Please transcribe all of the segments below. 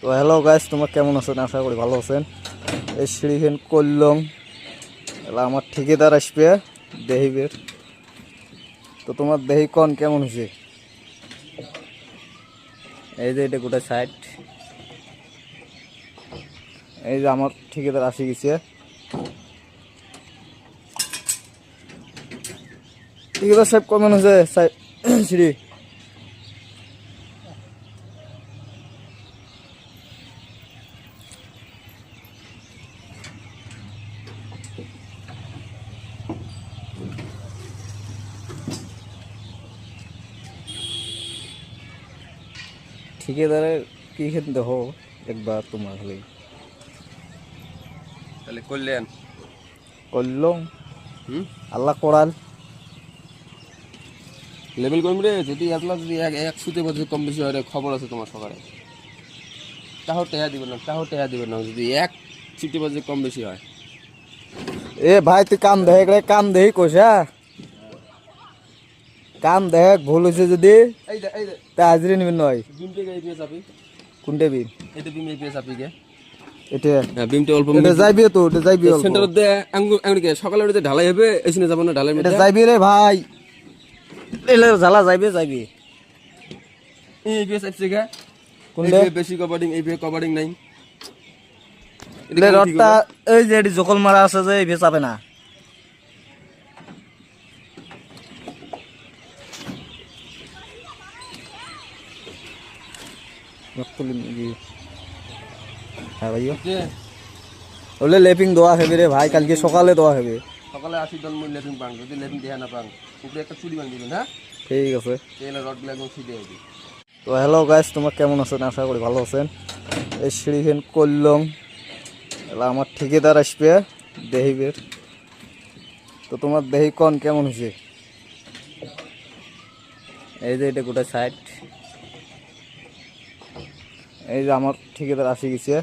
তো hello guys, তোমরা কেমন আছেন? আশা করি ভালো আছেন। এই সিঁড়িখান করলাম, এলা আমার ঠিকাদার আসবে দেহিবের। তো তোমার দেহি কন কেমন হয়েছে? এই যে এটা গোটা সাইড, এই যে আমার ঠিকাদার আসি গেছে। ঠিকাদার সাহেব কেমন হয়েছে সিঁড়ি? ঠিকাদারের কি খেতে দেখো একবার তোমার খালি তাহলে করলেন করলাম। আল্লাহ করাল লেভেল কম রে, যদি এতলা যদি এক সুতে বছর কম বেশি হয় রে, খবর আছে তোমার সকালে। তাও টেহা দিবেন না যদি এক সিটি বাজে কম বেশি হয়। এ ভাই তুই কাম দেখ রে, কাম দেহি কইসা কাম দেখ ভুল হয়েছে যদি এই দে তা হাজিরি নিবেন নয়। বিমটে গাই পেয়ে যাবি, কোনটা বিন? এটা বিম এই পেয়ে যাবি গে। এটা হ্যাঁ বিমটে অল্প এটা যাইবি তো, এটা যাইবি অল্প। সেন্টার দে আঙ্গুকে সকালে উঠে ঢালাই হবে, এসনে যাব না ঢালাই এটা মধ্যে। যাইবি রে ভাই, এলে জ্বালা যাইবি। এই পেয়ে যাচ্ছে গে। কোনটা বেশি কভারিং, এই পেয়ে কভারিং নাই। এলে রডটা এই যে এটি জকল মারা আছে যে এই বেচাবে না। হ্যাঁ ভাইও, ওলে লেপিং দেওয়া হবে রে ভাই, কালকে সকালে দেওয়া হবে। সকালে 80 জন মই লেভিং পাং, যদি লেভিং দেয়া না পাং উপরে একটা চুরি বাং দিবেন। হ্যাঁ ঠিক আছে। তেল রডগুলো একদম সিধে হবে। তো হ্যালো গাইস, তোমরা কেমন আছেন? আশা করি ভালো আছেন। এই সিঁড়িখান করলাম, এলা আমার ঠিকাদার আসবে দেহিবের। তো তোমার দেহি কন কেমন হয়েছে? এই যে এটা গোটা সাইড, এই যে আমার ঠিকাদার আসি গেছে।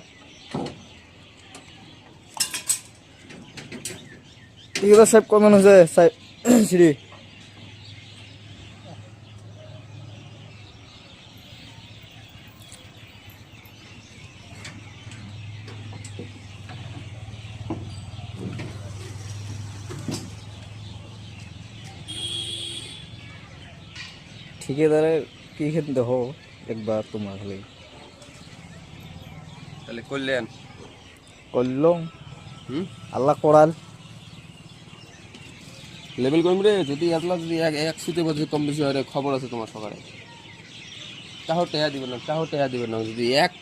ঠিকাদার সাহেব কেমন হয়েছে সিঁড়ি? ঠিকাদারের কি খেতে দেখো একবার তোমার খালি তাহলে করলেন করলাম। আল্লাহ করাল লেভেল কম রে, যদি এতলা যদি এক সুতে বছর কম বেশি হয় রে, খবর আছে তোমার সকালে। তাও টেহা দিবেন না যদি এক